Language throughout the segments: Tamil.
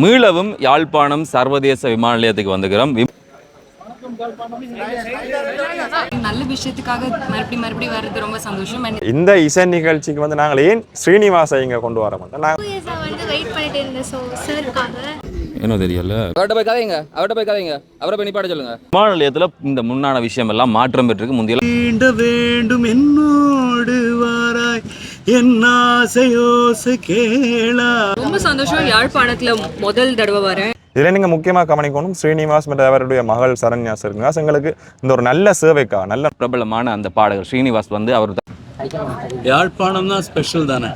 மீளவும் யாழ்ப்பாணம் சர்வதேச விமான நிலையத்துக்கு வந்துக்கிறோம். நல்ல விஷயத்துக்காக மறுபடி வர்றது ரொம்ப சந்தோஷம். இந்த இசை நிகழ்ச்சிக்கு வந்து நாங்கள் ஏன் ஸ்ரீனிவாசை இங்கே கொண்டு வர மாட்டோம். வெயிட் பண்ணிட்டு இருந்தேன் சாருக்காக. என்ன தெரியல, அவர்கிட்ட போய் கதைங்க அவரை போய் நிப்பாட்ட சொல்லுங்க. விமான நிலையத்தில் இந்த முன்னான விஷயம் எல்லாம் மாற்றம் பெற்றிருக்கு. முந்திய வேண்டும் என்னோடு வாராய் என் ஆசையோசை கேளா. ரொம்ப சந்தோஷம். யாழ்ப்பாணத்துல முதல் தடவை வரேன். இதில் நீங்கள் முக்கியமாக கவனிக்கணும், ஸ்ரீனிவாஸ் மற்றும் அவருடைய மகள் சரண்யா சிறுநிவாஸ் எங்களுக்கு இந்த ஒரு நல்ல சேவைக்கா நல்ல பிரபலமான அந்த பாடகர் ஸ்ரீனிவாஸ் வந்து அவர் யாழ்ப்பாணம் தான் ஸ்பெஷல் தானே.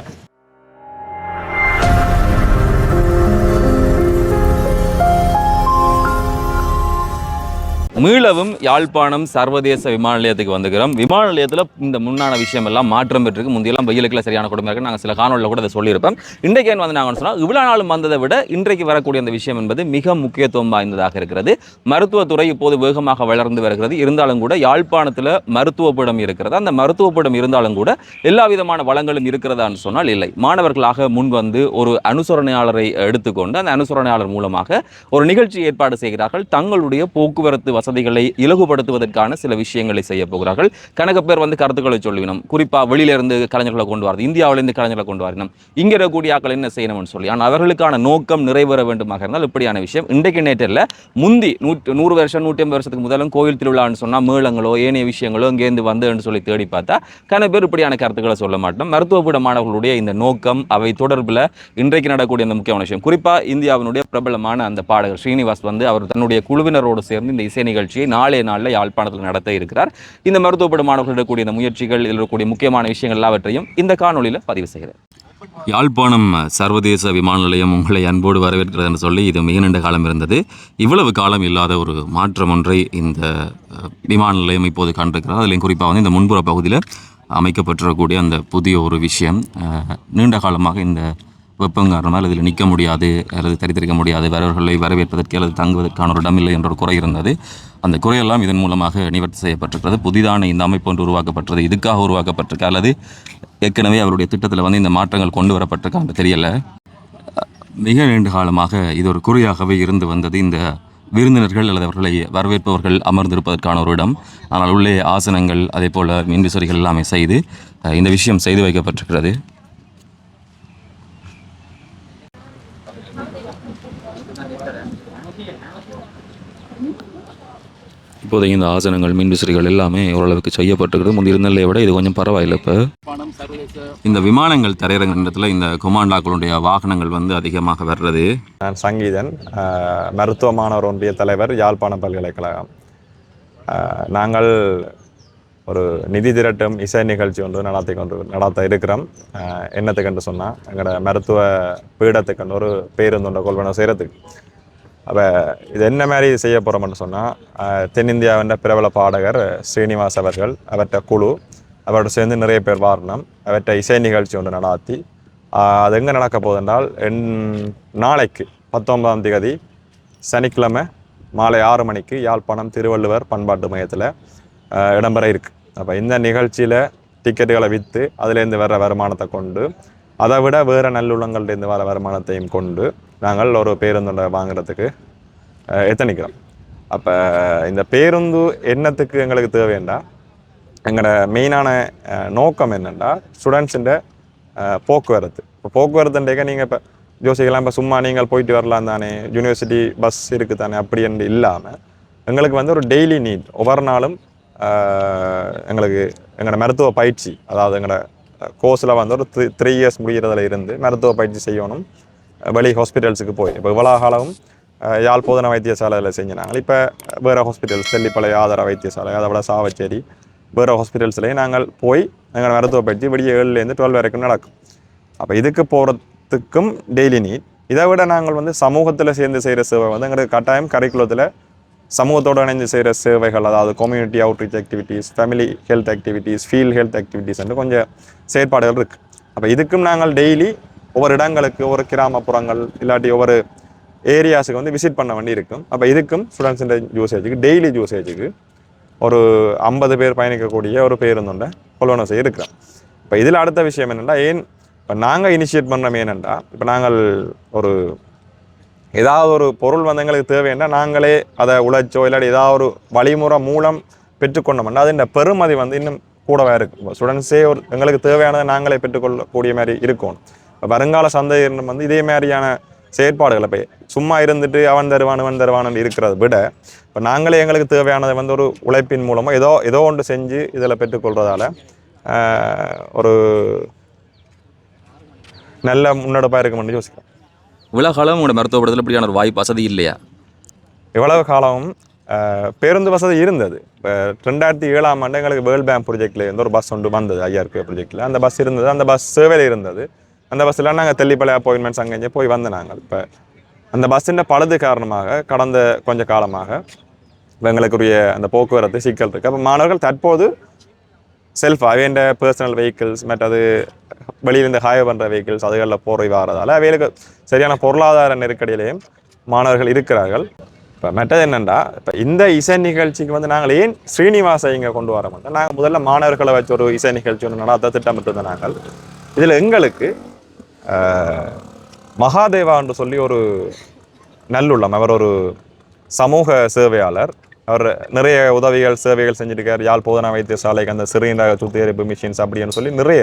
மீளவும் யாழ்ப்பாணம் சர்வதேச விமான நிலையத்துக்கு வந்துக்கிறோம். விமான நிலையத்தில் இந்த முன்னான விஷயம் எல்லாம் மாற்றம் பெற்றிருக்கு. முந்தியெல்லாம் வெயிலுக்குள்ள சரியான கொடுமை இருக்குது. நாங்கள் சில காணொலியில் கூட அதை சொல்லியிருப்போம். இன்றைக்கு வந்து நாங்கள் சொன்னால் இவ்வளோ நாளும் வந்ததை விட இன்றைக்கு வரக்கூடிய அந்த விஷயம் என்பது மிக முக்கியத்துவம் வாய்ந்ததாக இருக்கிறது. மருத்துவத்துறை இப்போது வேகமாக வளர்ந்து வருகிறது. இருந்தாலும் கூட யாழ்ப்பாணத்தில் மருத்துவப்பீடம் இருக்கிறது. அந்த மருத்துவப்பீடம் இருந்தாலும் கூட எல்லா விதமான வளங்களும் இருக்கிறதான்னு சொன்னால் இல்லை. மாணவர்களாக முன் வந்து ஒரு அனுசரணையாளரை எடுத்துக்கொண்டு அந்த அனுசரணையாளர் மூலமாக ஒரு நிகழ்ச்சி ஏற்பாடு செய்கிறார்கள். தங்களுடைய போக்குவரத்து வசதிகளை இலகுபடுத்துவதற்கான சில விஷயங்களை செய்ய போகிறார்கள். கணக்க பேர் வந்து கருத்துக்களை சொல்லிவிடும். குறிப்பாக வெளியிலிருந்து கலைஞர்களை கொண்டு வரது, இந்தியாவிலிருந்து கலைஞர்களை கொண்டு வரணும், இங்கே இருக்கக்கூடிய ஆக்கள் என்ன செய்யணும்னு சொல்லி. ஆனால் அவர்களுக்கான நோக்கம் நிறைவேற வேண்டுமாக இருந்தால் இப்படியான விஷயம் இன்றைக்கு நேற்றில் முந்தி 100 வருஷம் 150 வருஷத்துக்கு முதலும் கோயில் திருவிழான்னு சொன்னால் மேளங்களோ ஏனைய விஷயங்களோ இங்கேருந்து வந்துன்னு சொல்லி தேடி பார்த்தா கண பேர் இப்படியான கருத்துக்களை சொல்ல மாட்டோம். மருத்துவப்பீட மாணவர்களுடைய இந்த நோக்கம் அவை தொடர்பில் இன்றைக்கு நடக்கூடிய அந்த முக்கியமான விஷயம். குறிப்பாக இந்தியாவினுடைய பிரபலமான அந்த பாடகர் ஸ்ரீனிவாஸ் வந்து அவர் தன்னுடைய குழுவினரோடு சேர்ந்து இந்த இசை நிகழ்ச்சியை நாளைய நாளில் யாழ்ப்பாணத்தில் நடத்த இருக்கிறார். இந்த மருத்துவப்பீட மாணவர்கள் கூடிய இந்த முயற்சிகள் இருக்கக்கூடிய முக்கியமான விஷயங்கள் எல்லாவற்றையும் இந்த காணொலியில் பதிவு செய்கிறார். யாழ்ப்பாணம் சர்வதேச விமான நிலையம் உங்களை அன்போடு வரவேற்கிறது என்று சொல்லி இது மிக நீண்ட காலம் இருந்தது. இவ்வளவு காலம் இல்லாத ஒரு மாற்றம் ஒன்றை இந்த விமான நிலையம் இப்போது கண்டிருக்கிறது. அதில் குறிப்பாக வந்து இந்த முன்புற பகுதியில் அமைக்கப்பட்டிருக்கக்கூடிய அந்த புதிய ஒரு விஷயம் நீண்ட காலமாக இந்த வெப்பம் காரணமாக இதில் நிற்க முடியாது அல்லது தரித்திருக்க முடியாது, வரவர்களை வரவேற்பதற்கு அல்லது தங்குவதற்கான ஒரு இடமில்லை என்ற ஒரு குறை இருந்தது. அந்த குறையெல்லாம் இதன் மூலமாக நிவர்த்தி செய்யப்பட்டிருக்கிறது. புதிதான இந்த அமைப்பு ஒன்று உருவாக்கப்பட்டது. இதுக்காக உருவாக்கப்பட்டிருக்கு அல்லது ஏற்கனவே அவருடைய திட்டத்தில் வந்து இந்த மாற்றங்கள் கொண்டு வரப்பட்டிருக்கான்னு தெரியல. மிக நீண்ட காலமாக இது ஒரு குறையாகவே இருந்து வந்தது. இந்த விருந்தினர்கள் அல்லது அவர்களை வரவேற்பவர்கள் அமர்ந்திருப்பதற்கான ஒரு இடம். ஆனால் உள்ளே ஆசனங்கள் அதே போல் மின்விசரிகள் எல்லாமே செய்து இந்த விஷயம் செய்து வைக்கப்பட்டிருக்கிறது. இப்போதைக்கு இந்த ஆசனங்கள் மின்விசிறிகள் எல்லாமே ஓரளவுக்கு செய்யப்பட்டிருக்கிறது. முந்தைய இருந்ததை விட இது கொஞ்சம் பரவாயில்லை. இப்போ இந்த விமானங்கள் தரையிறங்கிற இந்த கொமாண்டாக்களுடைய வாகனங்கள் வந்து அதிகமாக வர்றது. நான் சங்கீதன், மருத்துவ மாணவர் ஒன்றிய தலைவர், யாழ்ப்பாணம் பல்கலைக்கழகம். நாங்கள் ஒரு நிதி திரட்டும் இசை நிகழ்ச்சி ஒன்று நடத்த இருக்கிறோம். என்னத்துக்குன்னு சொன்னால் எங்களோட மருத்துவ பீடத்துக்குன்னு ஒரு பேருந்து கொள்வன செய்கிறதுக்கு. அப்போ இது என்ன மாதிரி செய்ய போகிறோம்னு சொன்னால் தென்னிந்தியாவின் பிரபல பாடகர் ஸ்ரீனிவாஸ் அவர்கள், அவர்கிட்ட குழு, அவரோட சேர்ந்து நிறைய பேர் வாரணும். அவர்கிட்ட இசை நிகழ்ச்சி ஒன்று நடாத்தி அது எங்கே நடக்க போகுதுன்றால் நாளைக்கு 19ஆம் தேதி சனிக்கிழமை மாலை 6 மணிக்கு யாழ்ப்பாணம் திருவள்ளுவர் பண்பாட்டு மையத்தில் இடம்பெற இருக்குது. அப்போ இந்த நிகழ்ச்சியில் டிக்கெட்டுகளை விற்று அதுலேருந்து வர வருமானத்தை கொண்டு அதை விட வேறு நல்லுள்ளங்கள்லேருந்து வர வருமானத்தையும் கொண்டு நாங்கள் ஒரு பேருந்து வாங்குறதுக்கு எத்தனிக்கிறோம். அப்போ இந்த பேருந்து என்னத்துக்கு எங்களுக்கு தேவைண்டா, எங்களோட மெயினான நோக்கம் என்னென்னா ஸ்டூடெண்ட்ஸுன்ற போக்குவரத்து. இப்போ போக்குவரத்துன்றக்க நீங்கள் இப்போ யோசிக்கலாம், இப்போ சும்மா நீங்கள் போயிட்டு வரலாம் தானே, யூனிவர்சிட்டி பஸ் இருக்குது தானே, அப்படி என்று இல்லாமல் எங்களுக்கு வந்து ஒரு டெய்லி நீட். ஒவ்வொரு நாளும் எங்களுக்கு எங்களோட மருத்துவ பயிற்சி, அதாவது எங்களோட கோர்ஸில் வந்து ஒரு 3 இயர்ஸ் முடிகிறதுல இருந்து மருத்துவ பயிற்சி செய்யணும். வெளி ஹாஸ்பிட்டல்ஸுக்கு போய் இப்போ இவ்வளோ காலம் யாழ் போதனா வைத்தியசாலையில் செஞ்சினாங்க. இப்போ வேறு ஹாஸ்பிட்டல்ஸ், தெல்லிப்பளை ஆதார வைத்தியசாலை, அதை விட சாவச்சேரி, வேறு ஹாஸ்பிட்டல்ஸ்லேயும் நாங்கள் போய் எங்கள் மருத்துவ பயிற்சி விடிய 7லேருந்து 12 வரைக்கும் நடக்கும். அப்போ இதுக்கு போகிறதுக்கும் டெய்லி நீட். இதை விட நாங்கள் வந்து சமூகத்தில் சேர்ந்து செய்கிற சேவை வந்து எங்களுக்கு கட்டாயம் கரிக்குலத்தில் சமூகத்தோடு இணைந்து செய்கிற சேவைகள், அதாவது community outreach activities, family health activities, field health activities என்று கொஞ்சம் செயற்பாடுகள் இருக்குது. அப்போ இதுக்கும் நாங்கள் டெய்லி ஒவ்வொரு இடங்களுக்கு, ஒவ்வொரு கிராமப்புறங்கள் இல்லாட்டி ஒவ்வொரு ஏரியாஸுக்கு வந்து விசிட் பண்ண வேண்டி இருக்கும். அப்போ இதுக்கும் ஸ்டூடெண்ட்ஸுடைய யூசேஜுக்கு டெய்லி யூசேஜுக்கு ஒரு 50 பேர் பயணிக்கக்கூடிய ஒரு பேருந்துண்ட கொள்வன செய்ய இருக்கிறோம். இப்போ இதில் அடுத்த விஷயம் என்னென்னா, ஏன் இப்போ நாங்கள் இனிஷியேட் பண்ணுறோம் ஏனென்றா, இப்போ நாங்கள் ஒரு ஏதாவது ஒரு பொருள் வந்து எங்களுக்கு தேவைன்னா நாங்களே அதை உழைச்சோ இல்லாட்டி ஏதாவது ஒரு வழிமுறை மூலம் பெற்றுக்கொண்டோம்னா அது இந்த பெருமதி வந்து இன்னும் கூடவே இருக்கும். ஸ்டூடெண்ட்ஸே ஒரு எங்களுக்கு தேவையானதை நாங்களே பெற்றுக்கொள்ளக்கூடிய மாதிரி இருக்கும். இப்போ வருங்கால சந்ததியினர் வந்து இதே மாதிரியான செயற்பாடுகளை இப்போ சும்மா இருந்துட்டு அவன் தருவான்னு இருக்கிறத விட இப்போ நாங்களே எங்களுக்கு தேவையானதை வந்து ஒரு உழைப்பின் மூலமாக ஏதோ ஒன்று செஞ்சு இதில் பெற்றுக்கொள்றதால ஒரு நல்ல முன்னெடுப்பாக இருக்குமென்னு யோசிக்கிறேன். இவ்வளோ காலம் உங்களோட மருத்துவப்படத்தில் இப்படியான ஒரு வாய்ப்பு வசதி இல்லையா? இவ்வளவு காலம் பேருந்து வசதி இருந்தது. இப்போ 2007ஆம் ஆண்டு எங்களுக்கு வேர்ல்ட் பேங்க் ப்ரொஜெக்டில் இருந்து ஒரு பஸ் ஒன்று வந்தது, IRK ப்ரொஜெக்டில். அந்த பஸ் இருந்தது, அந்த பஸ் சேவையில் இருந்தது. அந்த பஸ்ஸில் நாங்கள் தெல்லிப்பளை அப்பாயின்மெண்ட்ஸ் அங்கே போய் வந்த நாங்கள். இப்போ அந்த பஸ்ஸின் பழுது காரணமாக கடந்த கொஞ்ச காலமாக எங்களுக்குரிய அந்த போக்குவரத்து சிக்கல் இருக்குது. அப்போ மாணவர்கள் தற்போது அவையண்ட பர்சனல் வெஹிக்கிள்ஸ் மற்றது வெளியிலேருந்து ஹாயர் பண்ணுற வெஹிக்கிள்ஸ் அதுகளில் போரை வாரதால் அவைகளுக்கு சரியான பொருளாதார நெருக்கடியிலேயும் மாணவர்கள் இருக்கிறார்கள். இப்போ மற்றது என்னென்னா, இப்போ இந்த இசை நிகழ்ச்சிக்கு வந்து நாங்கள் ஏன் ஸ்ரீனிவாசை இங்கே கொண்டு வர மாட்டோம். நாங்கள் முதல்ல மாணவர்களை வச்சு ஒரு இசை நிகழ்ச்சி ஒன்று நடத்த திட்டமிட்டிருந்த நாங்கள். இதில் எங்களுக்கு மகாதேவா என்று சொல்லி ஒரு நல்லுள்ளம், அவர் ஒரு சமூக சேவையாளர். அவர் நிறைய உதவிகள் சேவைகள் செஞ்சுருக்கார். யாழ் போதனா வைத்தியசாலைக்கு அந்த சிறுநீரக சுத்திகரிப்பு மிஷின்ஸ் அப்படின்னு சொல்லி நிறைய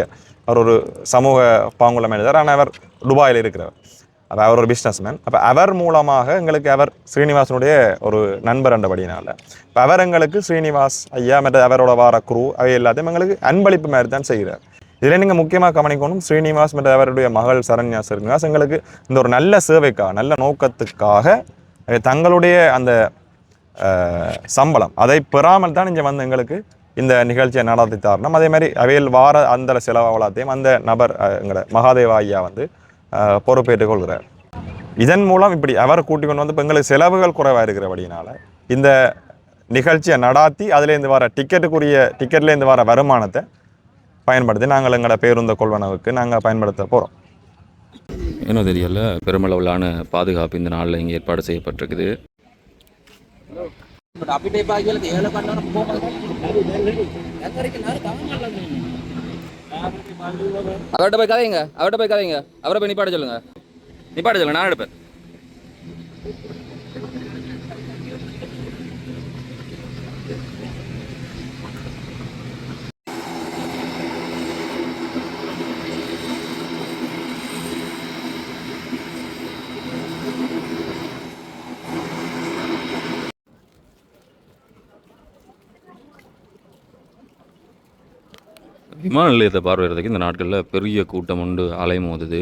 அவர் ஒரு சமூக பாங்குள்ள மேனேஜர். ஆனால் அவர் துபாயில் இருக்கிறவர். அப்போ அவர் ஒரு பிஸ்னஸ்மேன். அப்போ அவர் மூலமாக எங்களுக்கு அவர் ஸ்ரீனிவாசனுடைய ஒரு நண்பர் என்றபடினால இப்போ அவர் எங்களுக்கு ஸ்ரீனிவாஸ் ஐயா மற்ற அவரோட வார குரு அவை எல்லாத்தையும் எங்களுக்கு அன்பளிப்பு மாதிரி தான் செய்கிறார். இதில் நீங்கள் முக்கியமாக கவனிக்கணும், ஸ்ரீனிவாஸ் மற்ற அவருடைய மகள் சரண்யா ஸ்ரீனிவாஸ் எங்களுக்கு இந்த ஒரு நல்ல சேவைக்காக நல்ல நோக்கத்துக்காக தங்களுடைய அந்த சம்பளம் அதை பெறாமல் தான் இங்கே வந்து எங்களுக்கு இந்த நிகழ்ச்சியை நடத்தி தரணும். அதே மாதிரி அவையில் வார அந்த செலவாகத்தையும் அந்த நபர் எங்களை மகாதேவா ஐயா வந்து பொறுப்பேற்றுக் கொள்கிறார். இதன் மூலம் இப்படி அவர் கூட்டிக் கொண்டு வந்து இப்போ எங்களுக்கு செலவுகள் குறைவாக இருக்கிறபடினால இந்த நிகழ்ச்சியை நடாத்தி அதுலேருந்து வர டிக்கெட்லேருந்து வர வருமானத்தை பயன்படுத்தி நாங்கள் எங்களோட பேருந்து கொள்வனவுக்கு நாங்கள் பயன்படுத்த போகிறோம். என்ன தெரியல, பெருமளவிலான பாதுகாப்பு இந்த நாளில் இங்கே ஏற்பாடு செய்யப்பட்டிருக்குது. அவர்கிட்ட போய் கதைங்க, அவரை போய் நிப்பாட்ட சொல்லுங்க, நான் எடுப்பேன். விமான நிலையத்தை பார்வையிடுறதுக்கு இந்த நாட்களில் பெரிய கூட்டம் உண்டு அலைமோதுது.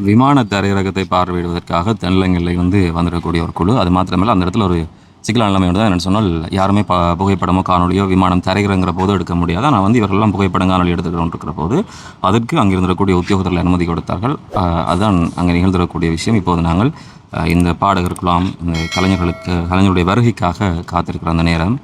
விமான தரையிறக்கத்தை பார்வையிடுவதற்காக தென்னிலங்கையில் வந்துடக்கூடிய ஒரு குழு. அது மாத்திரமல்ல, அந்த இடத்துல ஒரு சிக்கலான நிலைமை வந்து என்னென்னு சொன்னால், யாருமே புகைப்படமோ காணொலியோ விமானம் தரையிறங்குற போது எடுக்க முடியாது. ஆனால் இவர்களெல்லாம் புகைப்படம் காணொலி எடுத்துக்கிட்டு இருக்கிற போது அதற்கு அங்கே இருந்திருக்கக்கூடிய உத்தியோகத்தில் அனுமதி கொடுத்தார்கள். அதுதான் அங்கே நிகழ்ந்திருக்கக்கூடிய விஷயம். இப்போது நாங்கள் இந்த பாடகர்களாம் இந்த கலைஞருடைய வருகைக்காக காத்திருக்கிற அந்த நேரம்.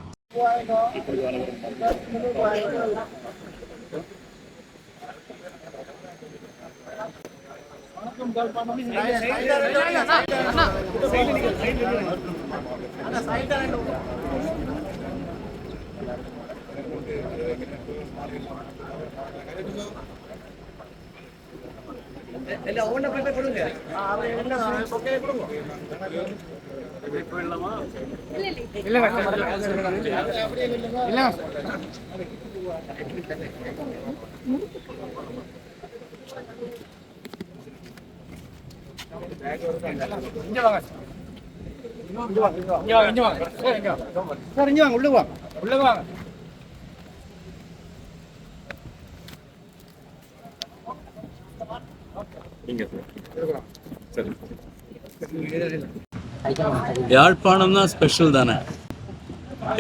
யாழ்ப்பாணம் தான் ஸ்பெஷல் தானே.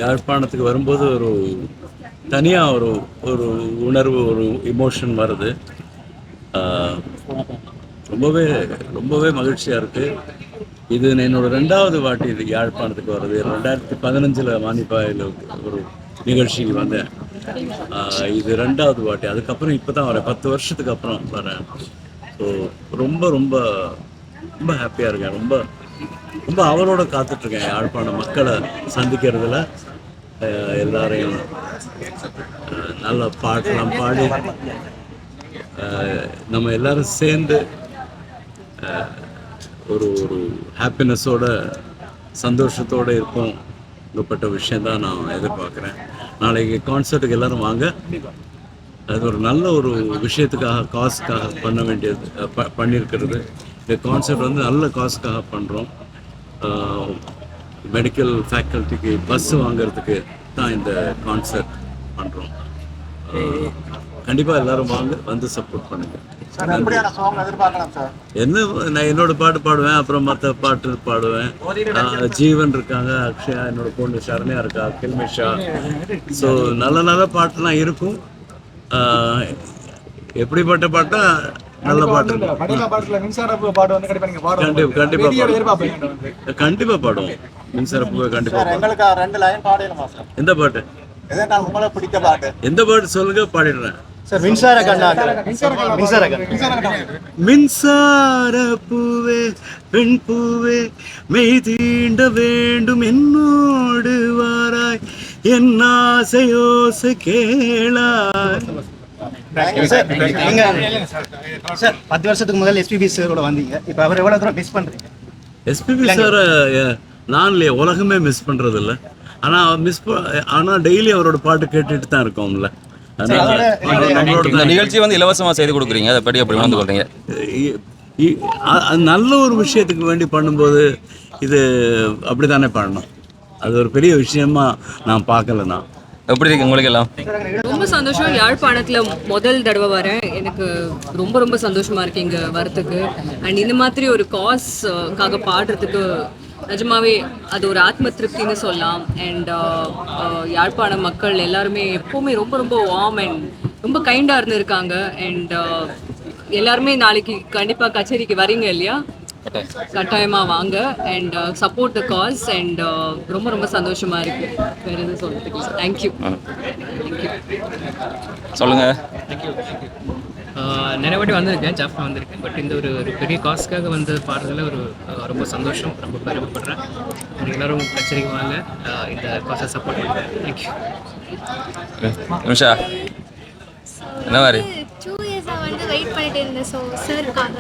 யாழ்ப்பாணத்துக்கு வரும்போது ஒரு தனியாக ஒரு உணர்வு, ஒரு இமோஷன் வருது. ரொம்பவே மகிழ்ச்சியாக இருக்குது. இது என்னோடய 2வது வாட்டி இது யாழ்ப்பாணத்துக்கு வருது. 2015 மானிப்பாயில் ஒரு நிகழ்ச்சிக்கு வந்தேன். இது 2வது வாட்டி. அதுக்கப்புறம் இப்போ தான் வரேன், 10 வருஷத்துக்கு அப்புறம் வரேன். ஸோ ரொம்ப ரொம்ப ரொம்ப ஹாப்பியாக இருக்கேன். ரொம்ப அவரோட காத்துட்ருக்கேன் யாழ்ப்பாண மக்களை சந்திக்கிறதுல. எல்லாரையும் நல்ல பாட்டெல்லாம் பாடி நம்ம எல்லாரும் சேர்ந்து ஒரு ஒரு ஹாப்பினஸோட சந்தோஷத்தோடு இருப்போம்ப்பட்ட விஷயந்தான் நான் எதிர்பார்க்குறேன். நாளைக்கு கான்சர்ட்டுக்கு எல்லோரும் வாங்க. அது ஒரு நல்ல ஒரு விஷயத்துக்காக காசுக்காக பண்ண வேண்டியது பண்ணியிருக்கிறது. இந்த கான்செப்ட் வந்து நல்ல காசுக்காக பண்ணுறோம். மெடிக்கல் ஃபேக்கல்ட்டிக்கு பஸ்ஸு வாங்கிறதுக்கு தான் இந்த கான்செப்ட் பண்ணுறோம். கண்டிப்பாக எல்லோரும் வாங்க, வந்து சப்போர்ட் பண்ணுங்கள். என்ன, நான் என்னோட பாட்டு பாடுவேன், அப்புறம் மற்ற பாட்டு பாடுவேன். ஜீவன் இருக்காங்க, அக்ஷயா, என்னோட பொண்ணு ஷரண்யா இருக்கா, கில்மிஷா. ஸோ நல்ல நல்ல பாட்டுலாம் இருக்கும். எப்படிப்பட்ட பாட்டா நல்ல பாட்டு கண்டிப்பா பாடுவோம். மின்சார பூவை கண்டிப்பா. எந்த பாட்டு எந்த பாட்டு சொல்லுங்க, பாடிடுறேன். மின்சார பூவே பெண் பூவே மெய் தீண்ட வேண்டும் என்னோடு வாராய் என் ஆசையோசை கேளாய். சார் 10 வருஷத்துக்கு முதல்ல எஸ்பிபி சாரோட வந்தீங்க. இப்போ அவர் எவ்வளோ தூரம் மிஸ் பண்ணுறீங்க? எஸ்பிபி சாரை நான் இல்லையா, உலகமே மிஸ் பண்ணுறது இல்லை. ஆனால் டெய்லி அவரோட பாட்டு கேட்டுட்டு தான் இருக்கோம்ல. இந்த நிகழ்ச்சி வந்து இலவசமாக செய்து கொடுக்குறீங்க, அதை படி அப்படி வந்து கொள்றீங்க. நல்ல ஒரு விஷயத்துக்கு வேண்டி பண்ணும்போது இது அப்படி தானே பண்ணணும். அது ஒரு பெரிய விஷயமா நான் பார்க்கலண்ணா. எப்படி இருக்கு உங்களுக்கு எல்லாம்? ரொம்ப சந்தோஷம். யாழ்ப்பாணத்தில் முதல் தடவை வரேன். எனக்கு ரொம்ப ரொம்ப சந்தோஷமா இருக்கு இங்கே வரத்துக்கு. அண்ட் இந்த மாதிரி ஒரு காஸ்க்காக பாடுறதுக்கு நிஜமாவே அது ஒரு ஆத்ம திருப்தின்னு சொல்லலாம். அண்ட் யாழ்ப்பாண மக்கள் எல்லாருமே எப்போவுமே ரொம்ப ரொம்ப வார்ம் அண்ட் ரொம்ப கைண்டாக இருந்திருக்காங்க. அண்ட் எல்லாருமே நாளைக்கு கண்டிப்பாக கச்சேரிக்கு வரீங்க இல்லையா? கட்டாயமாக வாங்க and support the cause. And ரொம்ப ரொம்ப சந்தோஷமாக இருக்குது. வேறு எதுவும் சொல்கிறதுக்கு தேங்க்யூ. சொல்லுங்கள். நிறைய வாட்டி வந்திருக்கேன், ஜாஃப்னா வந்திருக்கேன். பட் இந்த ஒரு பெரிய காசுக்காக வந்து பாடுறதுல ரொம்ப சந்தோஷம், ரொம்ப பெருமைப்படுறேன். எல்லோரும் கச்சேரிக்கு வாங்க, இந்த காசை சப்போர்ட் பண்ணுறேன். தேங்க்யூ. நிமிஷா, என்ன மாதிரி 2 இயர்ஸாக வந்து வெயிட் பண்ணிட்டு இருந்தேன். ஸோ சாருக்காக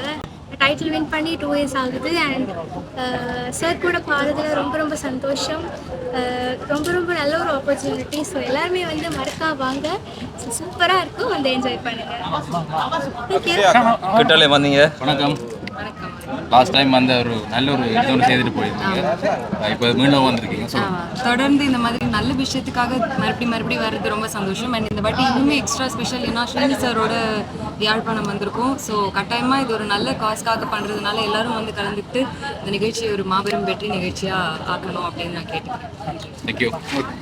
டைட்டில் வின் பண்ணி 2 இயர்ஸ் ஆகுது. அண்ட் சார் கூட பாடுறதுல ரொம்ப ரொம்ப சந்தோஷம். ரொம்ப ரொம்ப நல்ல ஒரு ஆப்பர்ச்சுனிட்டி. ஸோ எல்லாருமே வந்து மறக்கா வாங்க. ஸோ சூப்பராக இருக்கும், வந்து என்ஜாய் பண்ணுங்கள். கிட்டாலே வந்தீங்க. வணக்கம். லாஸ்ட் டைம் வந்து ஒரு நல்ல ஒரு இதோடு செய்துட்டு போயிருக்கீங்க, இப்போ மீண்டும் வந்திருக்கீங்க. தொடர்ந்து இந்த மாதிரி நல்ல விஷயத்துக்காக மறுபடியும் வர்றது ரொம்ப சந்தோஷம். அண்ட் இந்த வாட்டி இன்னுமே எக்ஸ்ட்ரா ஸ்பெஷல், ஏன்னா ஸ்ரீனி சாரோட யாழ்ப்பாணம் வந்திருக்கும். ஸோ கட்டாயமாக இது ஒரு நல்ல காஸ்க்காக பண்ணுறதுனால எல்லாரும் வந்து கலந்துக்கிட்டு இந்த நிகழ்ச்சியை ஒரு மாபெரும் வெற்றி நிகழ்ச்சியாக ஆக்கணும் அப்படின்னு நான் கேட்டுக்கிறேன். தேங்க்யூ.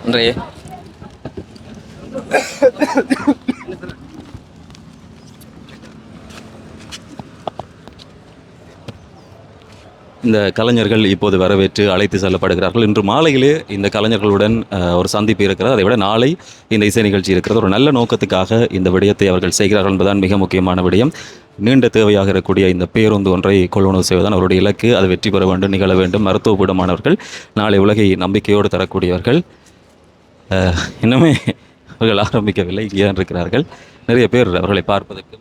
நன்றி. இந்த கலைஞர்கள் இப்போது வரவேற்று அழைத்து செல்லப்படுகிறார்கள். இன்று மாலையிலே இந்த கலைஞர்களுடன் ஒரு சந்திப்பு இருக்கிறது. அதை விட நாளை இந்த இசை நிகழ்ச்சி இருக்கிறது. ஒரு நல்ல நோக்கத்துக்காக இந்த விடயத்தை அவர்கள் செய்கிறார்கள் என்பதுதான் மிக முக்கியமான விடயம். நீண்ட தேவையாக இருக்கக்கூடிய இந்த பேருந்து ஒன்றை கொள்வனவு செய்வதுதான் அவருடைய இலக்கு. அது வெற்றி பெற வேண்டும், நிகழ வேண்டும். மருத்துவ பீடமானவர்கள் நாளை உலகை நம்பிக்கையோடு தரக்கூடியவர்கள். இன்னுமே அவர்கள் ஆரம்பிக்கவில்லை, ஏன் இருக்கிறார்கள். நிறைய பேர் அவர்களை பார்ப்பதற்கு,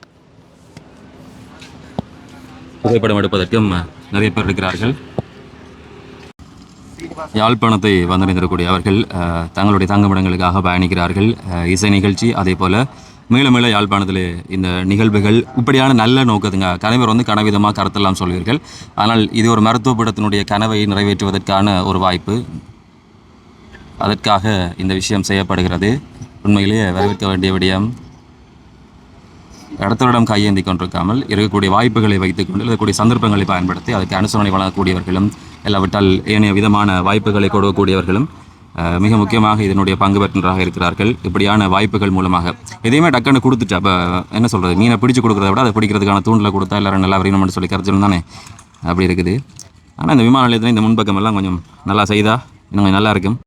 புகைப்படம் எடுப்பதற்கும் நிறைய பேர் இருக்கிறார்கள். யாழ்ப்பாணத்தை வந்தடைந்திருக்கக்கூடிய அவர்கள் தங்களுடைய தங்குமிடங்களுக்காக பயணிக்கிறார்கள். இசை நிகழ்ச்சி அதே போல் மீள யாழ்ப்பாணத்தில் இந்த நிகழ்வுகள் இப்படியான நல்ல நோக்கத்துங்க. கணவர் வந்து கனவிதமாக கருத்தெல்லாம் சொல்வீர்கள். ஆனால் இது ஒரு மருத்துவ பீடத்தினுடைய கனவை நிறைவேற்றுவதற்கான ஒரு வாய்ப்பு. அதற்காக இந்த விஷயம் செய்யப்படுகிறது. உண்மையிலேயே வரவேற்க வேண்டிய விடயம். அடுத்தவரிடம் கையேந்தி கொண்டிருக்காமல் இருக்கக்கூடிய வாய்ப்புகளை வைத்துக்கொண்டு இருக்கக்கூடிய சந்தர்ப்பங்களை பயன்படுத்தி அதுக்கு அனுசரணை வழங்கக்கூடியவர்களும் இல்லாவிட்டால் ஏனைய விதமான வாய்ப்புகளை கொடுக்கக்கூடியவர்களும் மிக முக்கியமாக இதனுடைய பங்கு பெற்றவராக இருக்கிறார்கள். இப்படியான வாய்ப்புகள் மூலமாக எதையுமே டக்குன்னு கொடுத்துட்டு, அப்போ என்ன சொல்கிறது, மீனை பிடிச்சி கொடுக்குறத விட அதை பிடிக்கிறதுக்கான தூண்டில் கொடுத்தா எல்லோரும் நல்லா வரணும்னு சொல்லி கருத்து தானே அப்படி இருக்குது. ஆனால் இந்த விமான நிலையத்தில் இந்த முன்பக்கம் எல்லாம் கொஞ்சம் நல்லா செய்தால் இன்னும் கொஞ்சம் நல்லா இருக்கும்.